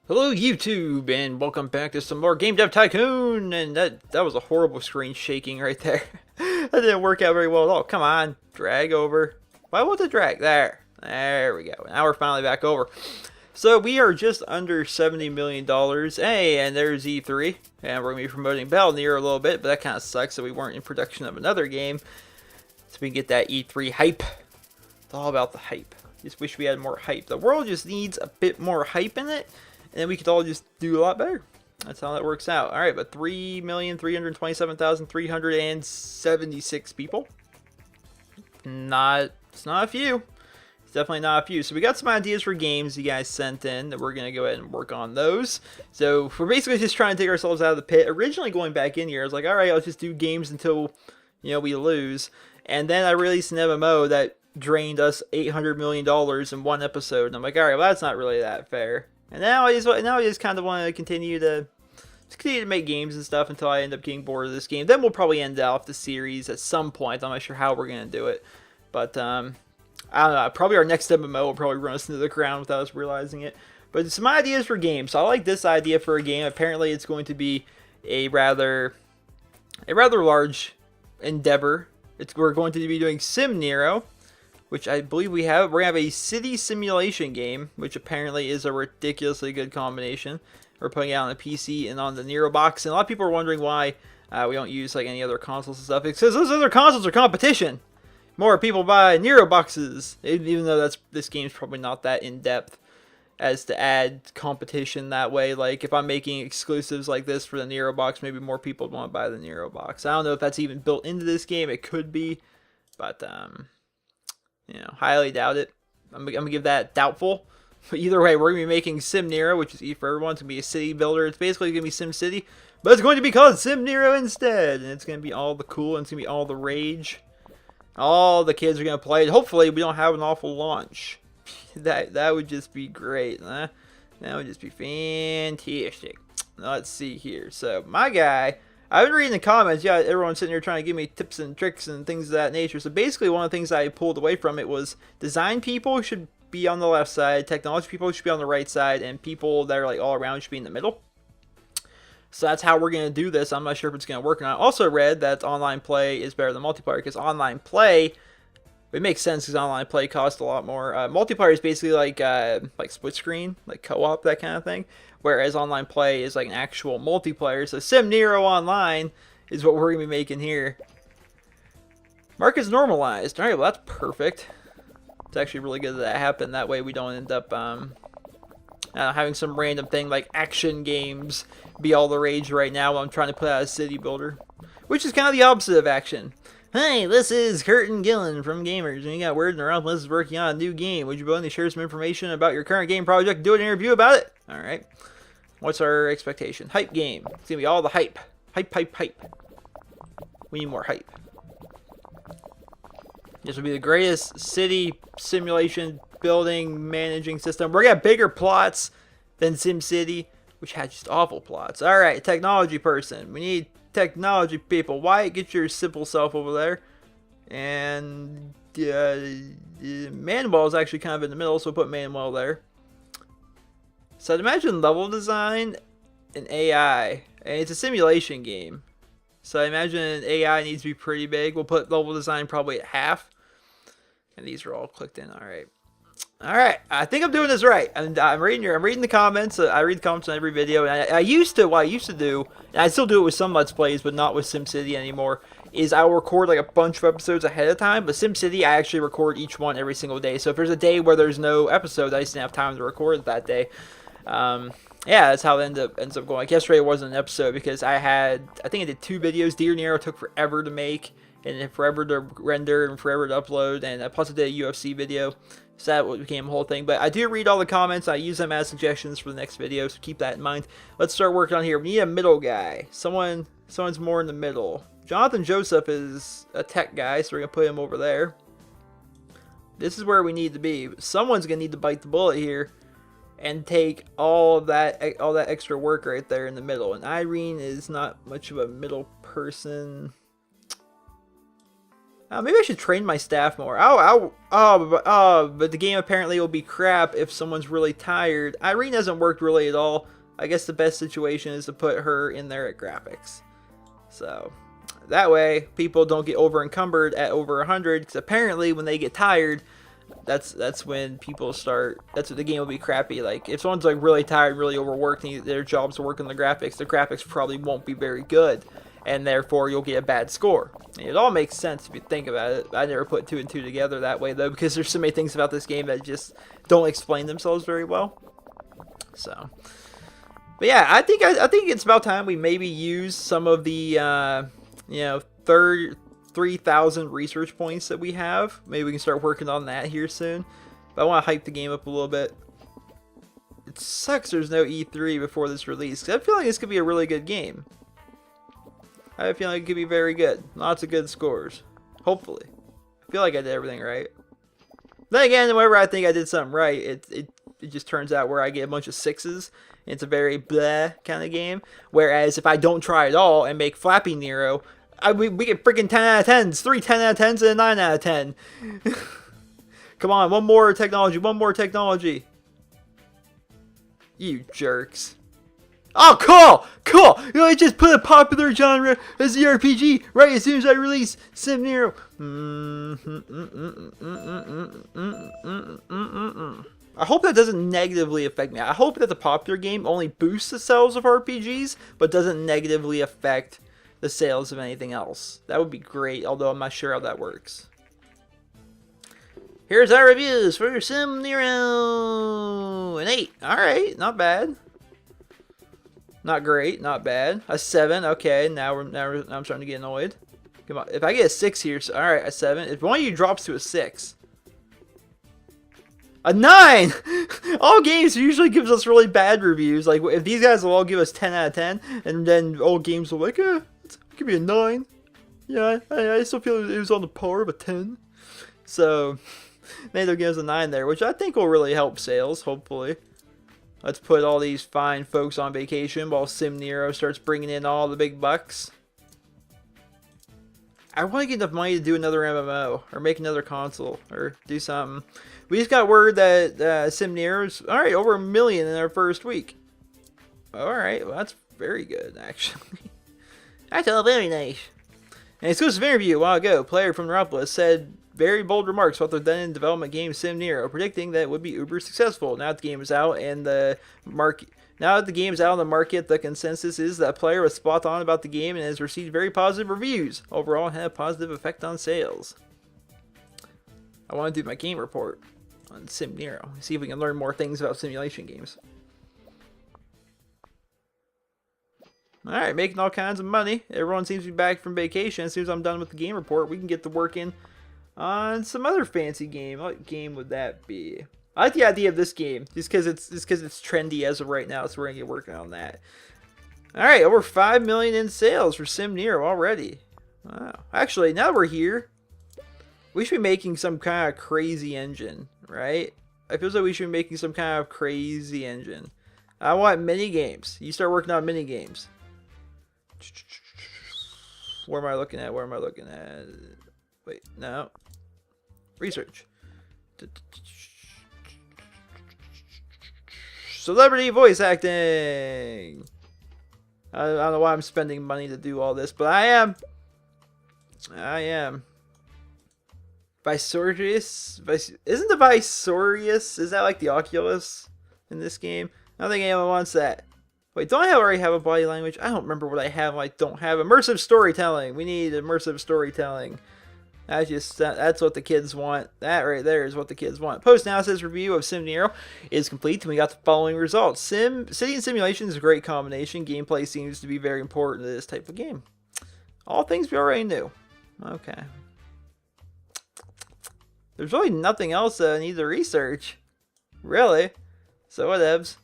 Hello YouTube, and welcome back to some more Game Dev Tycoon. And that was a horrible screen shaking right there. That didn't work out very well at all. Come on, drag over. Why won't it drag? There we go. Now we're finally back over. So we are just under $70 million. Hey, and there's E3. And we're going to be promoting Battle Nero a little bit, but that kind of sucks that we weren't in production of another game. So we can get that E3 hype. It's all about the hype. Just wish we had more hype. The world just needs a bit more hype in it. And then we could all just do a lot better. That's how that works out. All right, but 3,327,376 people. It's not a few. It's definitely not a few. So we got some ideas for games you guys sent in that we're going to go ahead and work on those. So we're basically just trying to take ourselves out of the pit. Originally going back in here, I was like, all right, I'll just do games until, we lose. And then I released an MMO that drained us $800 million in one episode. And I'm like, all right, well, that's not really that fair. And now I just kind of want to continue to make games and stuff until I end up getting bored of this game. Then we'll probably end off the series at some point. I'm not sure how we're going to do it. But, I don't know. Probably our next MMO will probably run us into the ground without us realizing it. But some ideas for games. So I like this idea for a game. Apparently it's going to be a rather large endeavor. We're going to be doing Sim Nero, which I believe we have. We're going to have a city simulation game, which apparently is a ridiculously good combination. We're putting it out on the PC and on the Nero box. And a lot of people are wondering why we don't use like any other consoles and stuff. It's because those other consoles are competition. More people buy Nero boxes, even though this game's probably not that in-depth as to add competition that way. Like, if I'm making exclusives like this for the Nero box, maybe more people would want to buy the Nero box. I don't know if that's even built into this game. It could be, but highly doubt it. I'm gonna give that doubtful. But either way, we're gonna be making Sim Nero, which is E for everyone. It's gonna be a city builder. It's basically gonna be Sim City, but it's going to be called Sim Nero instead, and it's gonna be all the cool, and it's gonna be all the rage. All the kids are gonna play it. Hopefully, we don't have an awful launch. that would just be great. Huh? That would just be fantastic. Let's see here. So my guy. I've been reading the comments. Yeah, everyone's sitting here trying to give me tips and tricks and things of that nature. So basically, one of the things I pulled away from it was design people should be on the left side, technology people should be on the right side, and people that are like all around should be in the middle. So that's how we're going to do this. I'm not sure if it's going to work or not. I also read that online play is better than multiplayer because online play, it makes sense because online play costs a lot more. Multiplayer is basically like split screen, like co-op, that kind of thing. Whereas online play is like an actual multiplayer. So Sim Nero Online is what we're going to be making here. Market's normalized. Alright, well that's perfect. It's actually really good that that happened. That way we don't end up having some random thing like action games be all the rage right now while I'm trying to put out a city builder. Which is kind of the opposite of action. Hey, this is Kurt and Gillen from Gamers, and you got word in the realm this is working on a new game. Would you be willing to share some information about your current game project? Do an interview about it? Alright. What's our expectation? Hype game. It's gonna be all the hype. Hype, hype, hype. We need more hype. This will be the greatest city simulation building managing system. We're gonna have bigger plots than SimCity, which had just awful plots. Alright, technology person. We need technology people. Wyatt, get your simple self over there. And Manuel is actually kind of in the middle, so we'll put Manuel there. So I'd imagine level design and AI. And it's a simulation game. So I imagine AI needs to be pretty big. We'll put level design probably at half. And these are all clicked in. Alright. Alright. I think I'm doing this right. And I'm reading the comments. I read the comments on every video. And what I used to do, and I still do it with some Let's Plays, but not with SimCity anymore, is I'll record like a bunch of episodes ahead of time. But SimCity, I actually record each one every single day. So if there's a day where there's no episode, I just didn't have time to record that day. Yeah, that's how it ends up going. Like yesterday wasn't an episode because I think I did 2 videos. Dear Nero took forever to make and forever to render and forever to upload, and plus I did a UFC video, so that became a whole thing. But I do read all the comments. I use them as suggestions for the next video, so keep that in mind. Let's start working on here. We need a middle guy. Someone's more in the middle. Jonathan Joseph is a tech guy, so we're gonna put him over there. This is where we need to be. Someone's gonna need to bite the bullet here and take all that extra work right there in the middle. And Irene is not much of a middle person. Maybe I should train my staff more. But the game apparently will be crap if someone's really tired. Irene hasn't worked really at all. I guess the best situation is to put her in there at graphics. So that way people don't get over encumbered at over 100. Because apparently when they get tired, that's when people start. That's when the game will be crappy. Like if someone's like really tired, really overworked, and their job's to work on the graphics probably won't be very good. And therefore you'll get a bad score. And it all makes sense if you think about it. I never put 2 and 2 together that way though, because there's so many things about this game that just don't explain themselves very well. So, but yeah, I think it's about time we maybe use some of the 3,000 research points that we have. Maybe we can start working on that here soon. But I want to hype the game up a little bit. It sucks there's no E3 before this release, because I feel like this could be a really good game. I feel like it could be very good. Lots of good scores. Hopefully. I feel like I did everything right. Then again, whenever I think I did something right, it just turns out where I get a bunch of 6s. And it's a very bleh kind of game. Whereas if I don't try at all and make Flappy Nero, we get freaking 10 out of 10s. 3 10 out of 10s and a 9 out of 10. Come on, one more technology. One more technology. You jerks. Oh, cool! Cool! You know, I just put a popular genre as the RPG right as soon as I release SimNero. I hope that doesn't negatively affect me. I hope that the popular game only boosts the sales of RPGs, but doesn't negatively affect the sales of anything else. That would be great, although I'm not sure how that works. Here's our reviews for SimNero. An 8. Alright, not bad. Not great, not bad. A 7, okay. Now I'm starting to get annoyed. Come on, if I get a 6 here, so, all right, a 7. If one of you drops to a 6, a 9. All games usually gives us really bad reviews. Like if these guys will all give us 10 out of 10, and then all games will like, give me a 9. Yeah, I still feel it was on the par of a 10. So maybe they'll give us a 9 there, which I think will really help sales. Hopefully. Let's put all these fine folks on vacation while SimNero starts bringing in all the big bucks. I want to get enough money to do another MMO or make another console or do something. We just got word that SimNero's alright, over 1 million in our first week. Alright, well that's very good actually. That's all very nice. An exclusive interview a while ago, player from Neuropolis said very bold remarks about the then in development game SimNero, predicting that it would be uber successful. Now that the game is out and the market, the consensus is that player was spot on about the game and has received very positive reviews. Overall, it had a positive effect on sales. I want to do my game report on SimNero. See if we can learn more things about simulation games. Alright, making all kinds of money. Everyone seems to be back from vacation. As soon as I'm done with the game report, we can get to working on some other fancy game. What game would that be? I like the idea of this game, just because it's trendy as of right now, so we're gonna get working on that. All right, over 5 million in sales for SimNero already. Wow. Actually, now we're here, we should be making some kind of crazy engine, right? I feel like we should be making some kind of crazy engine. I want mini games. You start working on mini games. Where am I looking at? Where am I looking at? Wait, no. Research. Celebrity voice acting. I don't know why I'm spending money to do all this, but I am. Visorious? Isn't the Visorious? Is that like the Oculus in this game? I don't think anyone wants that. Wait, don't I already have a body language? I don't remember what I have. I don't have immersive storytelling. We need immersive storytelling. That's what the kids want. That right there is what the kids want. Post-analysis review of SimNero is complete, and we got the following results. City and simulation is a great combination. Gameplay seems to be very important to this type of game. All things we already knew. Okay. There's really nothing else that I need to research. Really? So whatevs.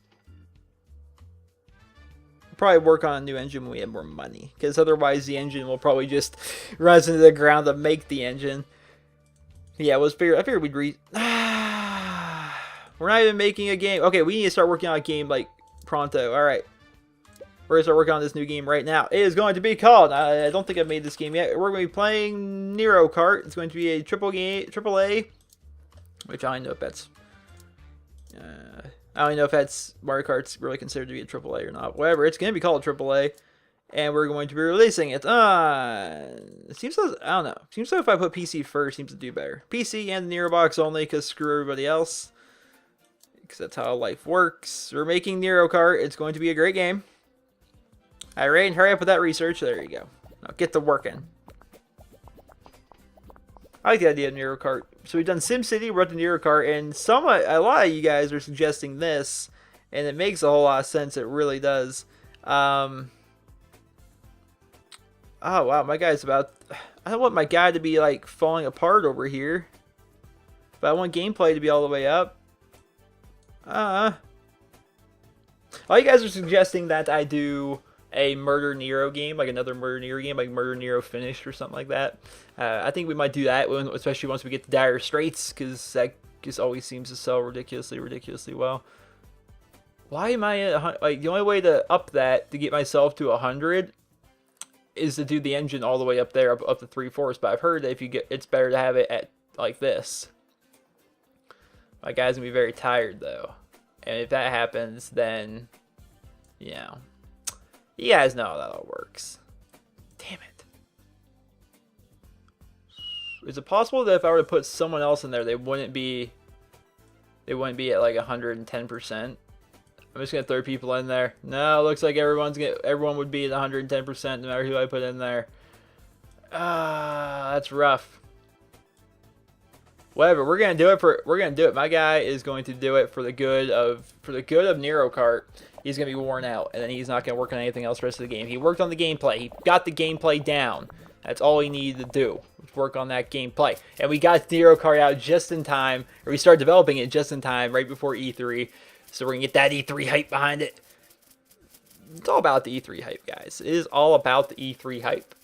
Probably work on a new engine when we have more money, because otherwise the engine will probably just rise into the ground to make the engine. Yeah, I figured we'd we're not even making a game. Okay, we need to start working on a game like pronto. All right, We're going to start working on this new game right now. It is going to be called, I don't think I've made this game yet. We're going to be playing Nero Kart. It's going to be a triple A, which I don't know if that's, I don't know if that's Mario Kart's really considered to be a triple A or not. Whatever, it's going to be called a triple A, and we're going to be releasing it on, it seems so, I don't know. It seems so if I put PC first, it seems to do better. PC and the Nero box only, because screw everybody else. Because that's how life works. We're making Nero Kart. It's going to be a great game. All right, hurry up with that research. There you go. Now get to working. I like the idea of Nero Kart. So we've done SimCity, we're up to Nero Kart, and a lot of you guys are suggesting this, and it makes a whole lot of sense. It really does. Oh wow, my guy's about. I don't want my guy to be like falling apart over here, but I want gameplay to be all the way up. All you guys are suggesting that I do a Murder Nero game, like another Murder Nero game, like Murder Nero Finished or something like that. I think we might do that, especially once we get to Dire Straits, because that just always seems to sell ridiculously well. Why am I at like the only way to up that to get myself to 100 is to do the engine all the way up there, up to 3/4. But I've heard that if you get, it's better to have it at like this. My guy's gonna be very tired though, and if that happens, then yeah. You guys know how that all works. Damn it. Is it possible that if I were to put someone else in there, they wouldn't be at like 110%? I'm just gonna throw people in there. No, it looks like everyone would be at 110% no matter who I put in there. That's rough. Whatever, we're gonna do it. My guy is going to do it for the good of Nero Kart. He's going to be worn out, and then he's not going to work on anything else the rest of the game. He worked on the gameplay. He got the gameplay down. That's all he needed to do, was work on that gameplay. And we got Nero Kart out just in time, or we started developing it just in time, right before E3. So we're going to get that E3 hype behind it. It's all about the E3 hype, guys. It is all about the E3 hype.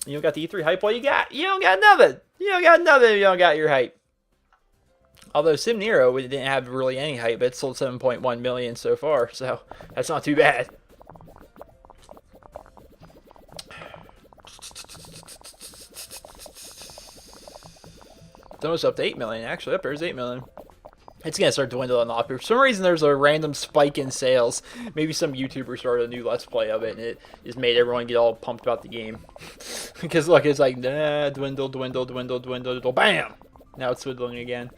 You don't got the E3 hype? What you got? You don't got nothing. You don't got nothing if you don't got your hype. Although Sim Nero didn't have really any hype, but it sold 7.1 million so far, so that's not too bad. It's almost up to 8 million, actually. Up there's 8 million. It's going to start dwindling off. For some reason, there's a random spike in sales. Maybe some YouTuber started a new Let's Play of it, and it just made everyone get all pumped about the game. Because, look, it's like, nah, dwindle, bam! Now it's dwindling again.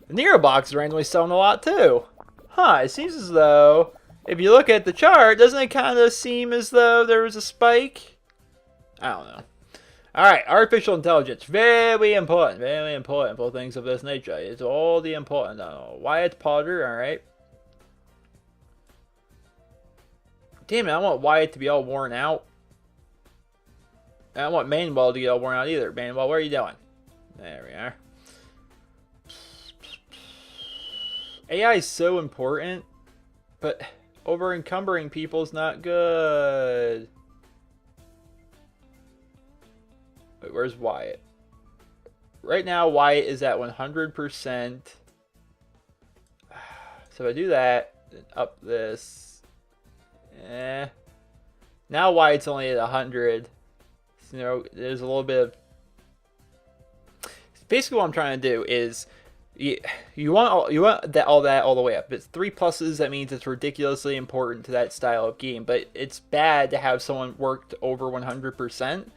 The Nero box is randomly selling a lot too. Huh, it seems as though, if you look at the chart, doesn't it kind of seem as though there was a spike? I don't know. Alright, artificial intelligence. Very important for things of this nature. It's all the important. Wyatt Potter, alright. Damn it, I want Wyatt to be all worn out. I don't want Manuel to get all worn out either. Manuel, what are you doing? There we are. AI is so important, but over encumbering people is not good. Wait, where's Wyatt? Right now, Wyatt is at 100%. So if I do that, then up this. Now Wyatt's only at 100. So, you know, there's a little bit of. Basically, what I'm trying to do is. You want all that all the way up. It's 3 pluses. That means it's ridiculously important to that style of game. But it's bad to have someone worked over 100%,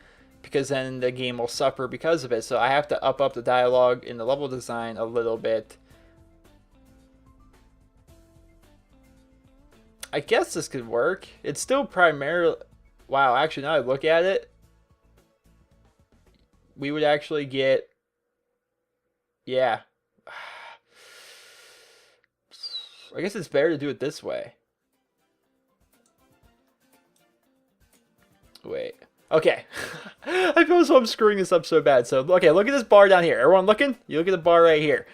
because then the game will suffer because of it. So I have to up the dialogue in the level design a little bit. I guess this could work. It's still primarily. Wow, actually, now I look at it, we would actually get. Yeah. I guess it's better to do it this way. Wait. Okay. I feel as though I'm screwing this up so bad. So, okay, look at this bar down here. Everyone looking? You look at the bar right here.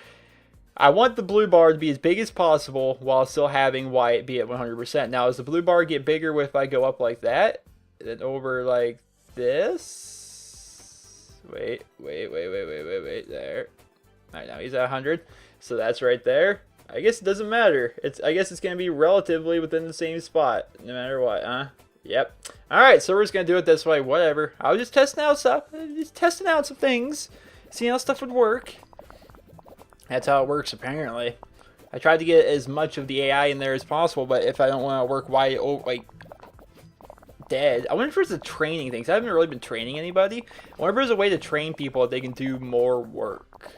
I want the blue bar to be as big as possible while still having Wyatt be at 100%. Now, does the blue bar get bigger if I go up like that? Then over like this? Wait. There. Alright, now he's at 100. So that's right there. I guess it doesn't matter. I guess it's gonna be relatively within the same spot, no matter what, huh? Yep. All right, so we're just gonna do it this way. Whatever. I was just testing out stuff. Just testing out some things, seeing how stuff would work. That's how it works, apparently. I tried to get as much of the AI in there as possible, but if I don't want to work like dead, I wonder if there's a training thing. 'Cause I haven't really been training anybody. I wonder if there's a way to train people that they can do more work,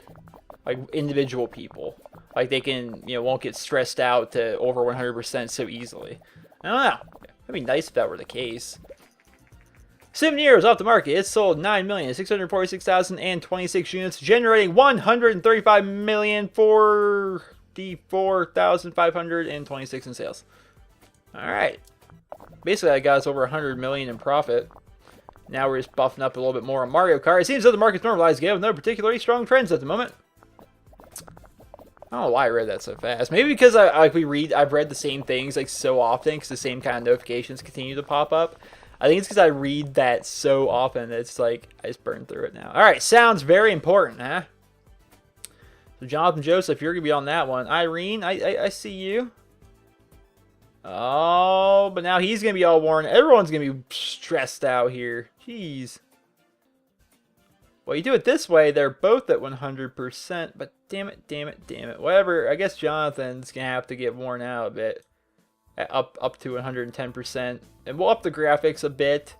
like individual people, like they can, you know, won't get stressed out to over 100% so easily. I don't know. That'd be nice if that were the case. Sim Nero is off the market. It sold 9,646,026 units, generating 135,044,526 in sales. All right. Basically, that got us over 100 million in profit. Now we're just buffing up a little bit more on Mario Kart. It seems that the market's normalized again with no particularly strong trends at the moment. I don't know why I read that so fast. Maybe because I've read the same things like so often because the same kind of notifications continue to pop up. I think it's because I read that so often that it's like I just burned through it now. All right, sounds very important, huh? So Jonathan Joseph, you're gonna be on that one. Irene, I see you. Oh, but now he's gonna be all worn. Everyone's gonna be stressed out here. Jeez. Well, you do it this way, they're both at 100%, but damn it. Whatever, I guess Jonathan's gonna have to get worn out a bit. Up to 110%. And we'll up the graphics a bit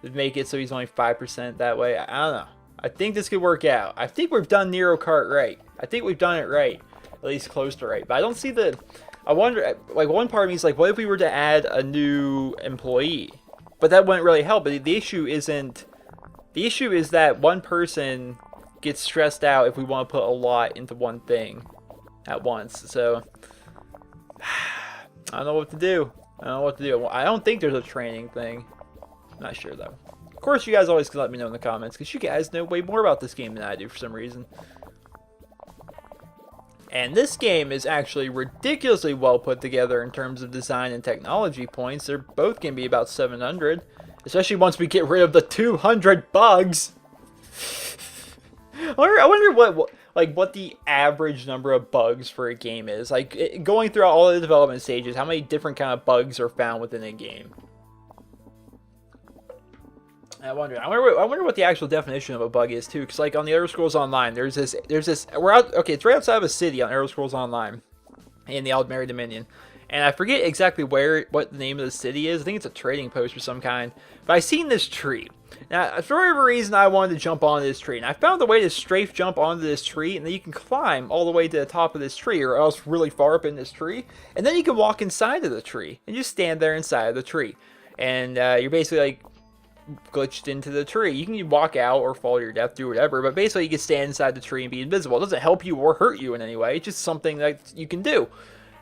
to make it so he's only 5% that way. I don't know. I think this could work out. I think we've done Nero Kart right. I think we've done it right. At least close to right. But I don't see the... I wonder, like, one part of me is like, what if we were to add a new employee? But that wouldn't really help. But the issue isn't... The issue is that one person gets stressed out if we want to put a lot into one thing at once. So... I don't know what to do. I don't think there's a training thing. I'm not sure, though. Of course, you guys always can let me know in the comments, because you guys know way more about this game than I do for some reason. And this game is actually ridiculously well put together in terms of design and technology points. They're both going to be about 700. Especially once we get rid of the 200 bugs. I wonder what the average number of bugs for a game is. Like, going throughout all the development stages, how many different kind of bugs are found within a game? I wonder what the actual definition of a bug is too. Because like on the Elder Scrolls Online, there's this. We're out. Okay, it's right outside of a city on Elder Scrolls Online, in the Aldmeri Dominion, and I forget exactly what the name of the city is. I think it's a trading post of some kind. But I seen this tree. Now, for whatever reason, I wanted to jump onto this tree, and I found a way to strafe jump onto this tree, and then you can climb all the way to the top of this tree, or else really far up in this tree, and then you can walk inside of the tree, and just stand there inside of the tree, and you're basically like glitched into the tree. You can walk out or fall to your death, do whatever, but basically you can stand inside the tree and be invisible. It doesn't help you or hurt you in any way. It's just something that you can do.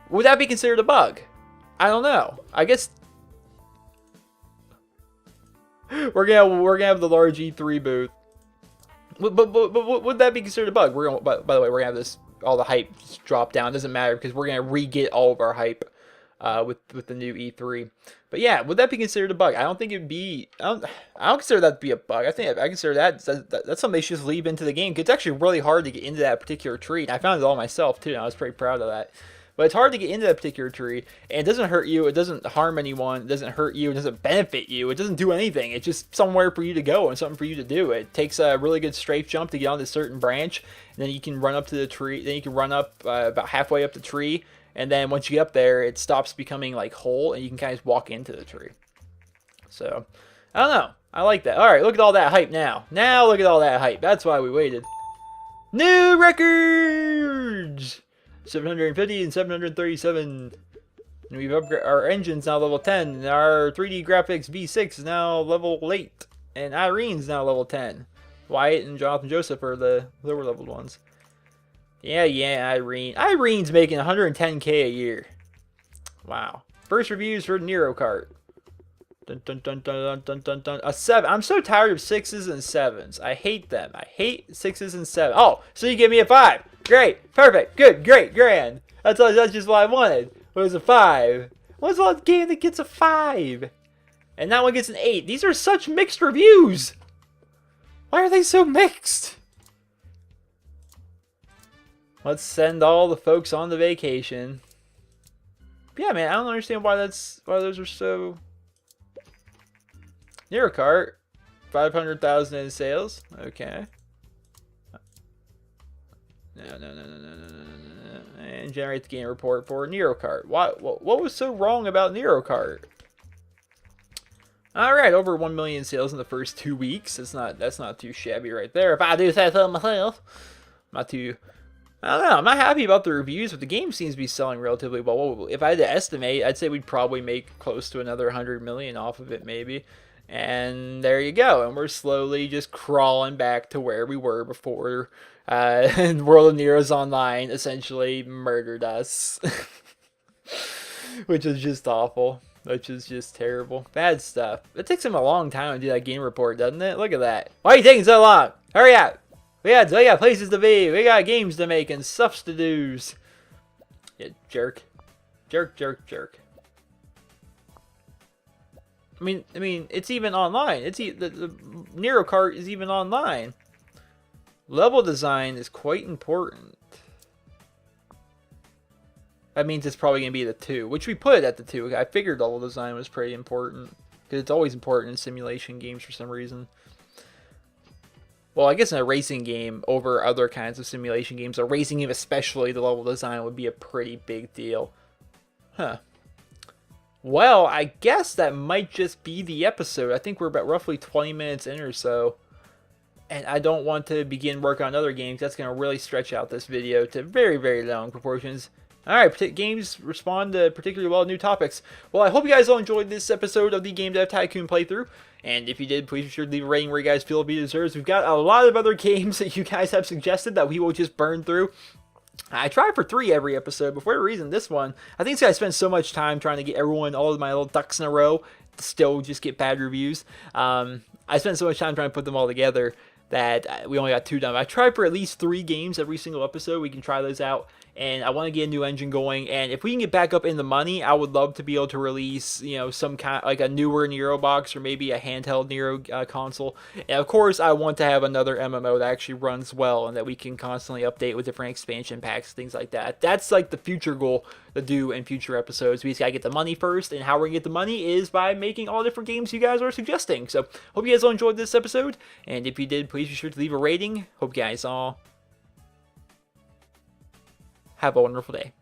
Would that be considered a bug? I don't know. I guess we're gonna have the large E3 booth. But would that be considered a bug? We're gonna, by the way, we're gonna have all the hype just drop down. It doesn't matter because we're gonna re-get all of our hype with the new E3. But yeah, would that be considered a bug? I don't think it'd be. I don't consider that to be a bug. I consider that's something they should just leave into the game. 'Cause it's actually really hard to get into that particular tree. And I found it all myself too. And I was pretty proud of that. But it's hard to get into that particular tree, and it doesn't hurt you, it doesn't harm anyone, it doesn't hurt you, it doesn't benefit you, it doesn't do anything. It's just somewhere for you to go and something for you to do. It takes a really good strafe jump to get on this certain branch, and then you can run up to the tree, then you can run up about halfway up the tree, and then once you get up there, it stops becoming like whole, and you can kind of walk into the tree. So, I don't know. I like that. Alright, look at all that hype now. Now look at all that hype. That's why we waited. New records! 750 and 737. And we've upgraded our engine's now level 10. And our 3D graphics V6 is now level 8. And Irene's now level 10. Wyatt and Jonathan Joseph are the lower leveled ones. Yeah, Irene. Irene's making 110K a year. Wow. First reviews for Nero Kart. Dun, dun, dun, dun, dun, dun, dun. A 7. I'm so tired of 6s and 7s. I hate them. I hate 6s and 7s. Oh, so you give me a 5. Great. Perfect. Good. Great. Grand. That's just what I wanted. It was a 5. What's the game that gets a 5? And that one gets an 8. These are such mixed reviews. Why are they so mixed? Let's send all the folks on the vacation. But yeah, man, I don't understand why those are so. NeroKart, 500,000 in sales. Okay. No. And generate the game report for NeroKart. What was so wrong about NeroKart? All right, over 1 million sales in the first 2 weeks. That's not too shabby right there. If I do say so myself, not too. I don't know. I'm not happy about the reviews, but the game seems to be selling relatively well. If I had to estimate, I'd say we'd probably make close to another 100 million off of it, maybe. And there you go. And we're slowly just crawling back to where we were before World of Nero's Online essentially murdered us. Which is just awful. Which is just terrible. Bad stuff. It takes him a long time to do that game report, doesn't it? Look at that. Why are you taking so long? Hurry up. We got places to be. We got games to make and stuffs to do's. Yeah, jerk. Jerk. I mean, it's even online. The Nero Kart is even online. Level design is quite important. That means it's probably going to be the 2, which we put at the 2. I figured level design was pretty important, because it's always important in simulation games for some reason. Well, I guess in a racing game over other kinds of simulation games, a racing game especially, the level design would be a pretty big deal. Huh. Well, I guess that might just be the episode. I think we're about roughly 20 minutes in or so. And I don't want to begin work on other games. That's going to really stretch out this video to very, very long proportions. Alright, games respond to particularly well new topics. Well, I hope you guys all enjoyed this episode of the Game Dev Tycoon playthrough. And if you did, please be sure to leave a rating where you guys feel it deserves. We've got a lot of other games that you guys have suggested that we will just burn through. I try for 3 every episode, but for whatever reason, this one, I think I spent so much time trying to get all of my little ducks in a row to still just get bad reviews. I spent so much time trying to put them all together that we only got 2 done. I try for at least 3 games every single episode. We can try those out. And I want to get a new engine going, and if we can get back up in the money, I would love to be able to release, some kind, like a newer Nero box, or maybe a handheld Nero console. And of course, I want to have another MMO that actually runs well, and that we can constantly update with different expansion packs, things like that. That's like the future goal to do in future episodes. We just gotta get the money first, and how we're gonna get the money is by making all the different games you guys are suggesting. So, hope you guys all enjoyed this episode, and if you did, please be sure to leave a rating. Hope you guys all have a wonderful day.